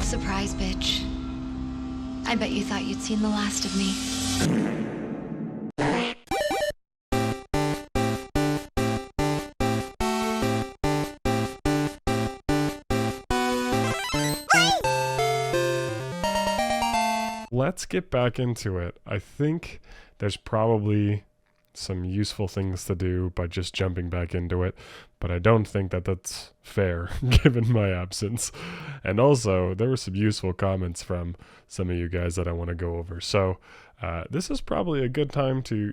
Surprise, bitch. I bet you thought you'd seen the last of me. Let's get back into it. I think there's probably some useful things to do by just jumping back into it, but I don't think that that's fair given my absence. And also, there were some useful comments from some of you guys that I want to go over. So this is probably a good time to,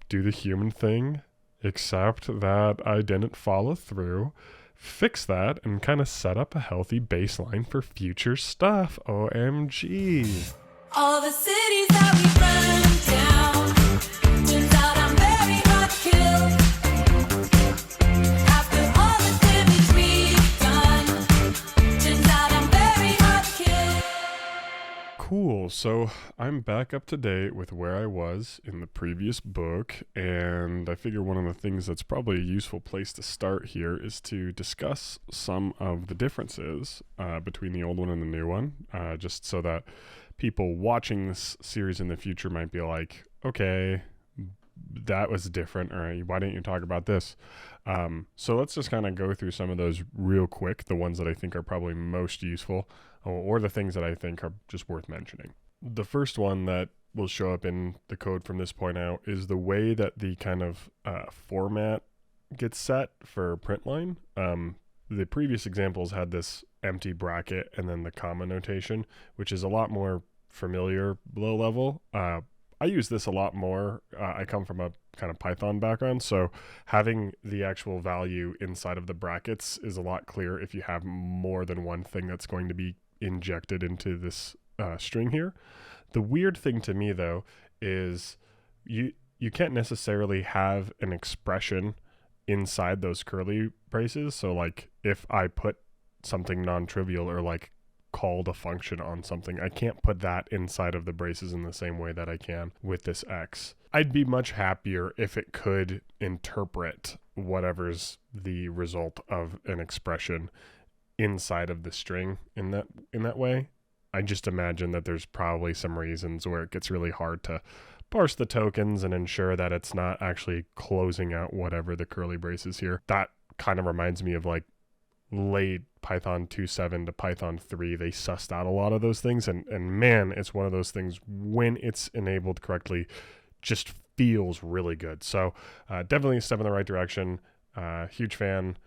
do the human thing, except that I didn't follow through, fix that, and kind of set up a healthy baseline for future stuff. OMG. All the cities that we burned down, turns out I'm very hard to kill. After all the damage we've done, turns out I'm very hard to kill. Cool, so I'm back up to date with where I was in the previous book, and I figure one of the things that's probably a useful place to start here is to discuss some of the differences between the old one and the new one, just so that people watching this series in the future might be like, okay, that was different, or why didn't you talk about this? So let's just kind of go through some of those real quick, the ones that I think are probably most useful, or the things that I think are just worth mentioning. The first one that will show up in the code from this point out is the way that the kind of format gets set for print line. The previous examples had this empty bracket and then the comma notation, which is a lot more familiar low level. I use this a lot more. I come from a kind of Python background, so having the actual value inside of the brackets is a lot clearer if you have more than one thing that's going to be injected into this string here. The weird thing to me, though, is you can't necessarily have an expression inside those curly braces. So like if I put something non-trivial or like called a function on something, I can't put that inside of the braces in the same way that I can with this X. I'd be much happier if it could interpret whatever's the result of an expression inside of the string in that way. I just imagine that there's probably some reasons where it gets really hard to parse the tokens and ensure that it's not actually closing out whatever the curly brace is here. That kind of reminds me of like late Python 2.7 to Python 3. They sussed out a lot of those things, and man, it's one of those things when it's enabled correctly just feels really good. So definitely a step in the right direction. Huge fan.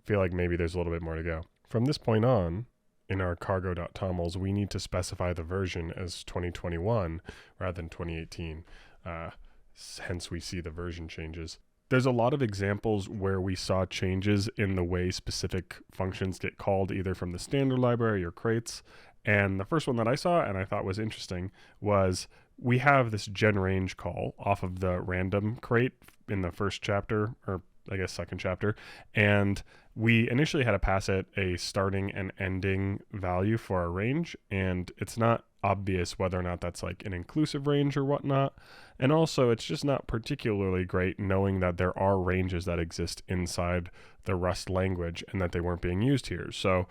Feel like maybe there's a little bit more to go. From this point on, in our cargo.tomls, we need to specify the version as 2021 rather than 2018. Hence, we see the version changes. There's a lot of examples where we saw changes in the way specific functions get called, either from the standard library or crates. And the first one that I saw and I thought was interesting was we have this genRange call off of the random crate in the first chapter, or I guess second chapter, and we initially had to pass it a starting and ending value for our range, and it's not obvious whether or not that's like an inclusive range or whatnot. And also it's just not particularly great knowing that there are ranges that exist inside the Rust language and that they weren't being used here. So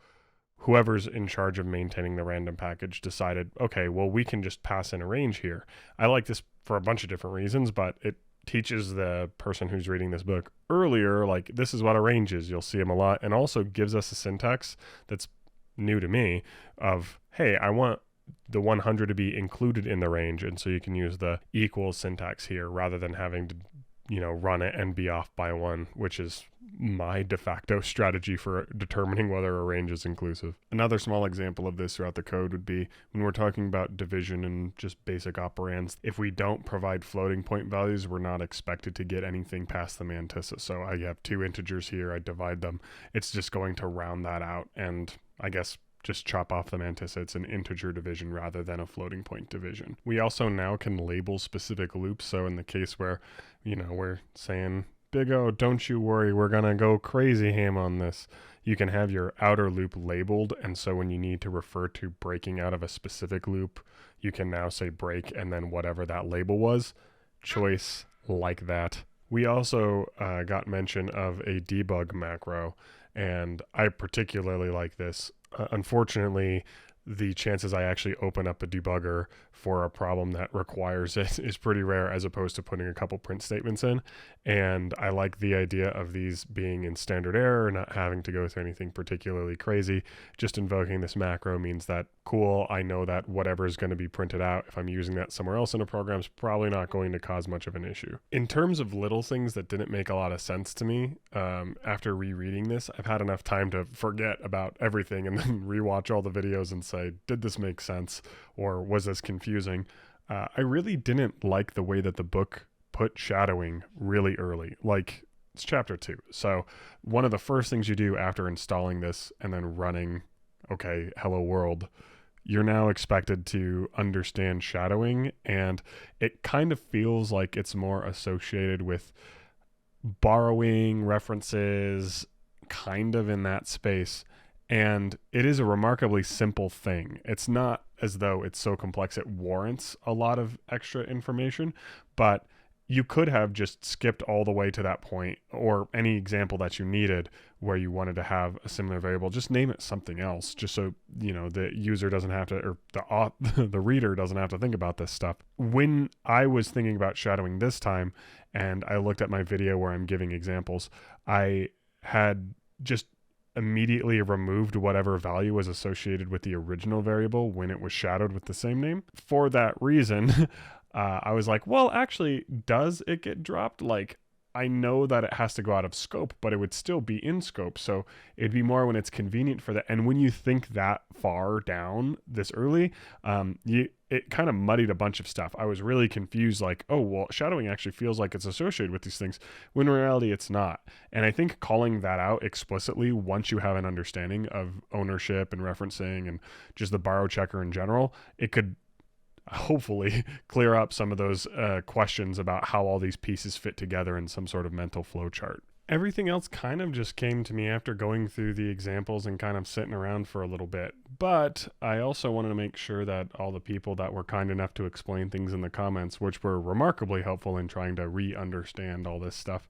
whoever's in charge of maintaining the random package decided, okay, well, we can just pass in a range here. I like this for a bunch of different reasons, but it teaches the person who's reading this book earlier, like, this is what a range is. You'll see them a lot, and also gives us a syntax that's new to me of, hey, I want the 100 to be included in the range, and so you can use the equals syntax here rather than having to run it and be off by one, which is my de facto strategy for determining whether a range is inclusive. Another small example of this throughout the code would be when we're talking about division and just basic operands. If we don't provide floating point values, we're not expected to get anything past the mantissa. So I have two integers here, I divide them. It's just going to round that out and I guess just chop off the mantissa. It's an integer division rather than a floating point division. We also now can label specific loops. So in the case where, we're saying, Big O, don't you worry, we're going to go crazy ham on this. You can have your outer loop labeled. And so when you need to refer to breaking out of a specific loop, you can now say break and then whatever that label was. Choice like that. We also got mention of a debug macro, and I particularly like this. Unfortunately, the chances I actually open up a debugger for a problem that requires it is pretty rare, as opposed to putting a couple print statements in. And I like the idea of these being in standard error, not having to go through anything particularly crazy. Just invoking this macro means that, cool, I know that whatever is going to be printed out, if I'm using that somewhere else in a program, is probably not going to cause much of an issue. In terms of little things that didn't make a lot of sense to me, after rereading this, I've had enough time to forget about everything and then rewatch all the videos and say, did this make sense, or was this confusing? I really didn't like the way that the book put shadowing really early. Like, it's chapter 2. So one of the first things you do after installing this and then running, okay, hello world, you're now expected to understand shadowing, and it kind of feels like it's more associated with borrowing references, kind of in that space. And it is a remarkably simple thing. It's not as though it's so complex it warrants a lot of extra information, but you could have just skipped all the way to that point, or any example that you needed where you wanted to have a similar variable, just name it something else, just so, you know, the user doesn't have to, or the reader doesn't have to think about this stuff. When I was thinking about shadowing this time, and I looked at my video where I'm giving examples, I had just immediately removed whatever value was associated with the original variable when it was shadowed with the same name. For that reason, I was like, well, actually, does it get dropped? Like, I know that it has to go out of scope, but it would still be in scope. So it'd be more when it's convenient for that. And when you think that far down this early, it kind of muddied a bunch of stuff. I was really confused, like, oh, well, shadowing actually feels like it's associated with these things, when in reality it's not. And I think calling that out explicitly once you have an understanding of ownership and referencing and just the borrow checker in general, it could hopefully clear up some of those questions about how all these pieces fit together in some sort of mental flow chart. Everything else kind of just came to me after going through the examples and kind of sitting around for a little bit. But I also wanted to make sure that all the people that were kind enough to explain things in the comments, which were remarkably helpful in trying to re-understand all this stuff,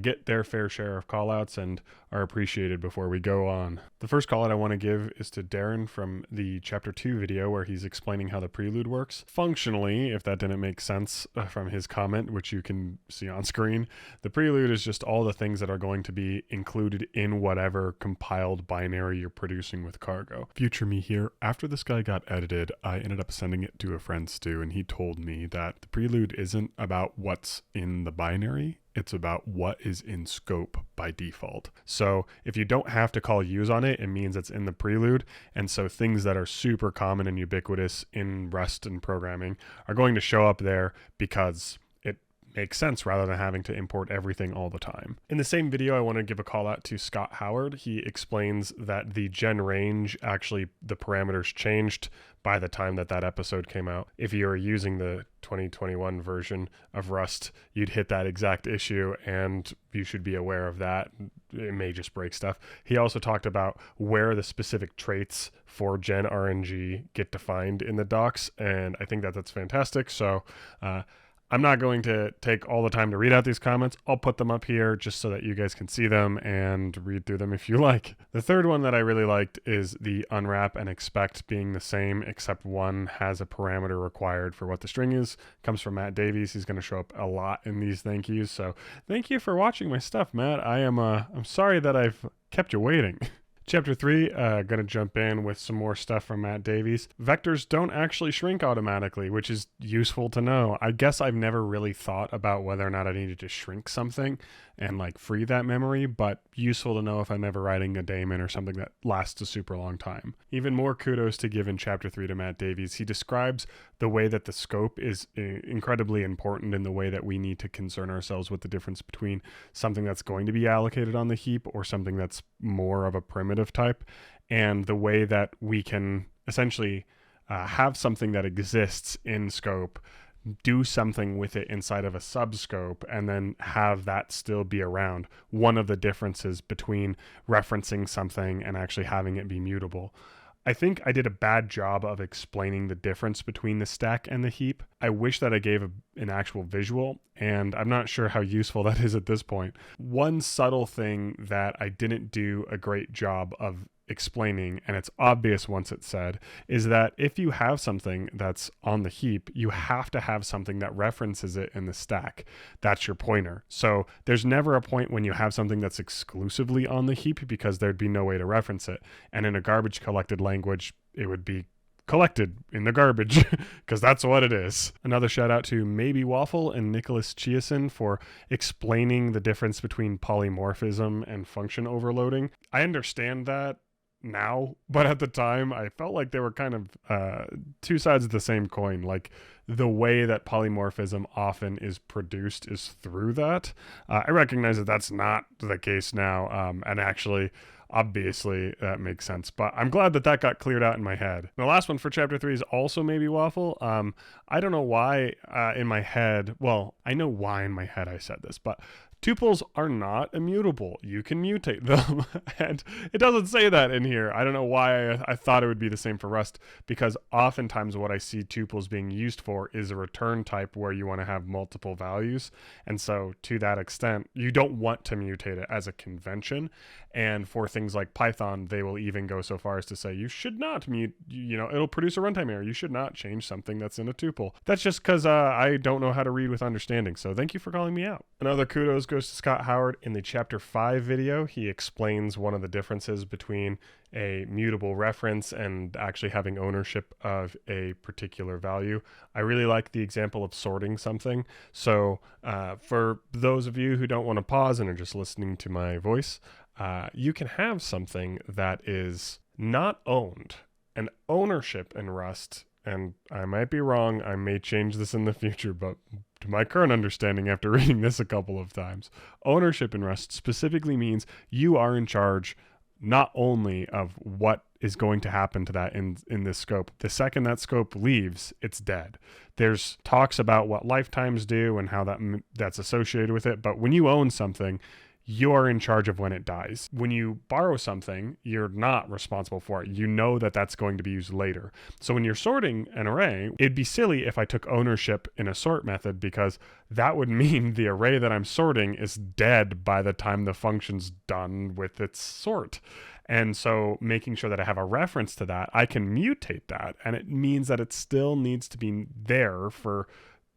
get their fair share of callouts and are appreciated before we go on. The first callout I want to give is to Darren from the chapter 2 video where he's explaining how the prelude works. Functionally, if that didn't make sense from his comment, which you can see on screen, the prelude is just all the things that are going to be included in whatever compiled binary you're producing with Cargo. Future me here, after this guy got edited, I ended up sending it to a friend, Stu, and he told me that the prelude isn't about what's in the binary, it's about what is in scope by default. So if you don't have to call use on it, it means it's in the prelude. And so things that are super common and ubiquitous in Rust and programming are going to show up there because it makes sense rather than having to import everything all the time. In the same video, I want to give a call out to Scott Howard. He explains that the gen range, actually the parameters changed by the time that episode came out. If you were using the 2021 version of Rust, you'd hit that exact issue, and you should be aware of that. It may just break stuff. He also talked about where the specific traits for gen RNG get defined in the docs, and I think that that's fantastic. So I'm not going to take all the time to read out these comments. I'll put them up here just so that you guys can see them and read through them if you like. The third one that I really liked is the unwrap and expect being the same, except one has a parameter required for what the string is. Comes from Matt Davies. He's going to show up a lot in these thank yous. So thank you for watching my stuff, Matt. I'm sorry that I've kept you waiting. Chapter 3, gonna jump in with some more stuff from Matt Davies. Vectors don't actually shrink automatically, which is useful to know. I guess I've never really thought about whether or not I needed to shrink something and like free that memory, but useful to know if I'm ever writing a daemon or something that lasts a super long time. Even more kudos to give in Chapter 3 to Matt Davies. He describes the way that the scope is incredibly important in the way that we need to concern ourselves with the difference between something that's going to be allocated on the heap or something that's more of a primitive type, and the way that we can essentially have something that exists in scope, do something with it inside of a subscope, and then have that still be around. One of the differences between referencing something and actually having it be mutable. I think I did a bad job of explaining the difference between the stack and the heap. I wish that I gave an actual visual, and I'm not sure how useful that is at this point. One subtle thing that I didn't do a great job of explaining, and it's obvious once it's said, is that if you have something that's on the heap, you have to have something that references it in the stack. That's your pointer. So there's never a point when you have something that's exclusively on the heap, because there'd be no way to reference it. And in a garbage collected language, it would be collected in the garbage, because that's what it is. Another shout out to Maybe Waffle and Nichols for explaining the difference between polymorphism and function overloading. I understand that now, but at the time I felt like they were kind of two sides of the same coin. Like, the way that polymorphism often is produced is through that. I recognize that that's not the case now, and actually obviously that makes sense, but I'm glad that that got cleared out in my head. The last one for chapter 3 is also Maybe Waffle. I don't know why in my head, well, I know why in my head I said this, but tuples are not immutable. You can mutate them. And it doesn't say that in here. I don't know why I thought it would be the same for Rust, because oftentimes what I see tuples being used for is a return type where you want to have multiple values. And so to that extent, you don't want to mutate it as a convention. And for things like Python, they will even go so far as to say you should not mute, it'll produce a runtime error. You should not change something that's in a tuple. That's just because I don't know how to read with understanding. So thank you for calling me out. Another kudos goes to Scott Howard. In the chapter 5 video, he explains one of the differences between a mutable reference and actually having ownership of a particular value. I really like the example of sorting something. So for those of you who don't want to pause and are just listening to my voice, you can have something that is not owned. And ownership in Rust, and I might be wrong, I may change this in the future, but to my current understanding after reading this a couple of times, ownership in Rust specifically means you are in charge not only of what is going to happen to that in this scope. The second that scope leaves, it's dead. There's talks about what lifetimes do and how that's associated with it, but when you own something, you're in charge of when it dies. When you borrow something, you're not responsible for it. You know that that's going to be used later. So when you're sorting an array, it'd be silly if I took ownership in a sort method, because that would mean the array that I'm sorting is dead by the time the function's done with its sort. And so making sure that I have a reference to that, I can mutate that. And it means that it still needs to be there for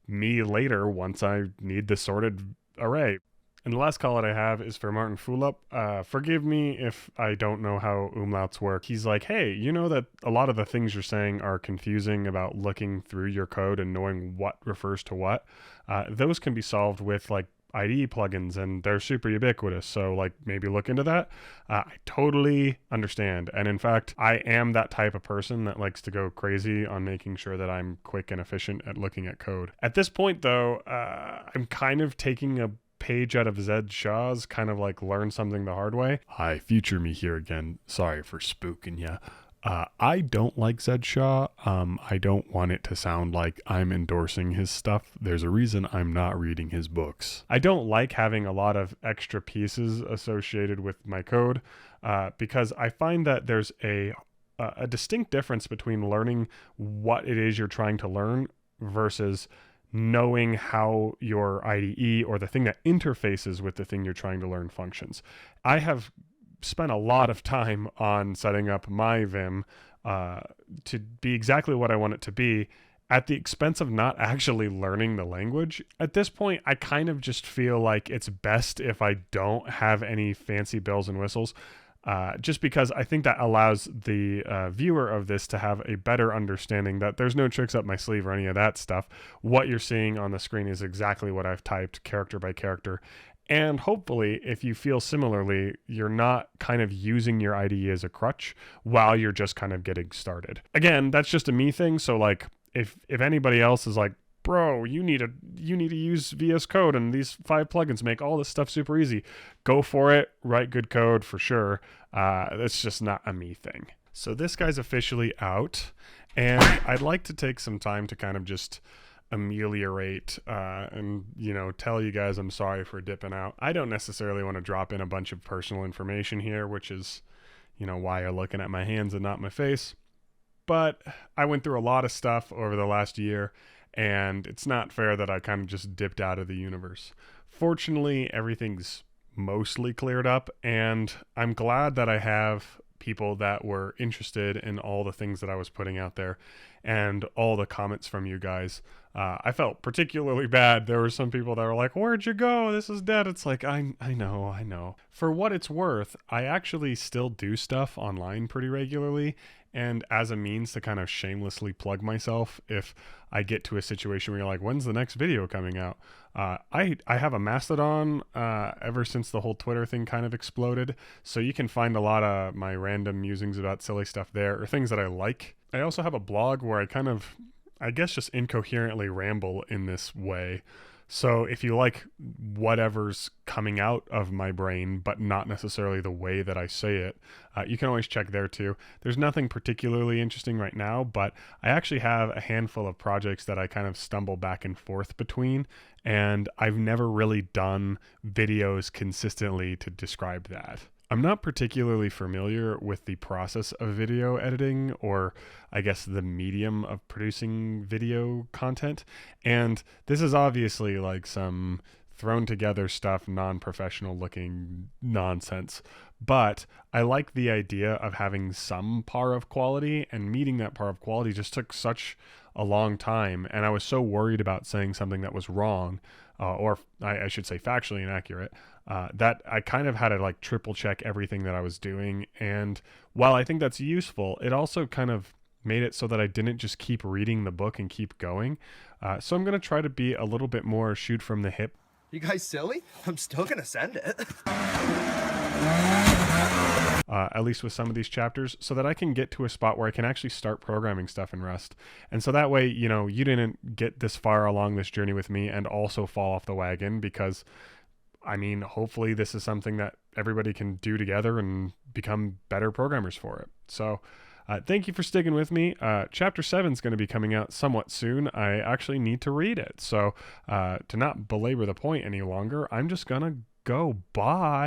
me later once I need the sorted array. And the last call that I have is for Martin Fulop. Forgive me if I don't know how umlauts work. He's like, hey, you know that a lot of the things you're saying are confusing about looking through your code and knowing what refers to what. Those can be solved with like IDE plugins, and they're super ubiquitous. So like maybe look into that. I totally understand. And in fact, I am that type of person that likes to go crazy on making sure that I'm quick and efficient at looking at code. At this point though, I'm kind of taking a page out of Zed Shaw's kind of like learn something the hard way. Hi, future me here again. Sorry for spooking ya. I don't like Zed Shaw. I don't want it to sound like I'm endorsing his stuff. There's a reason I'm not reading his books. I don't like having a lot of extra pieces associated with my code because I find that there's a distinct difference between learning what it is you're trying to learn versus knowing how your IDE or the thing that interfaces with the thing you're trying to learn functions. I have spent a lot of time on setting up my Vim to be exactly what I want it to be at the expense of not actually learning the language. At this point, I kind of just feel like it's best if I don't have any fancy bells and whistles. Just because I think that allows the viewer of this to have a better understanding that there's no tricks up my sleeve or any of that stuff. What you're seeing on the screen is exactly what I've typed character by character. And hopefully, if you feel similarly, you're not kind of using your IDE as a crutch while you're just kind of getting started. Again, that's just a me thing. So like, if anybody else is like, bro, you need to use VS Code and these 5 plugins make all this stuff super easy, go for it. Write good code for sure. It's just not a me thing. So this guy's officially out, and I'd like to take some time to kind of just ameliorate and tell you guys I'm sorry for dipping out. I don't necessarily want to drop in a bunch of personal information here, which is why you're looking at my hands and not my face. But I went through a lot of stuff over the last year, and it's not fair that I kind of just dipped out of the universe. Fortunately, everything's mostly cleared up, and I'm glad that I have people that were interested in all the things that I was putting out there and all the comments from you guys. I felt particularly bad. There were some people that were like, "Where'd you go? This is dead." It's like, I know. For what it's worth, I actually still do stuff online pretty regularly, and as a means to kind of shamelessly plug myself if I get to a situation where you're like, when's the next video coming out? I have a Mastodon ever since the whole Twitter thing kind of exploded, so you can find a lot of my random musings about silly stuff there, or things that I like. I also have a blog where I kind of, I guess, just incoherently ramble in this way. So if you like whatever's coming out of my brain, but not necessarily the way that I say it, you can always check there too. There's nothing particularly interesting right now, but I actually have a handful of projects that I kind of stumble back and forth between, and I've never really done videos consistently to describe that. I'm not particularly familiar with the process of video editing, or I guess the medium of producing video content. And this is obviously like some thrown together stuff, non-professional looking nonsense. But I like the idea of having some par of quality, and meeting that par of quality just took such a long time. And I was so worried about saying something that was wrong, or I should say factually inaccurate, that I kind of had to like triple check everything that I was doing. And while I think that's useful, it also kind of made it so that I didn't just keep reading the book and keep going. So I'm going to try to be a little bit more shoot from the hip. You guys silly? I'm still gonna send it. At least with some of these chapters, so that I can get to a spot where I can actually start programming stuff in Rust. And so that way, you know, you didn't get this far along this journey with me and also fall off the wagon, because I mean, hopefully this is something that everybody can do together and become better programmers for it. So thank you for sticking with me. Chapter 7 is going to be coming out somewhat soon. I actually need to read it. So to not belabor the point any longer, I'm just going to go. Bye.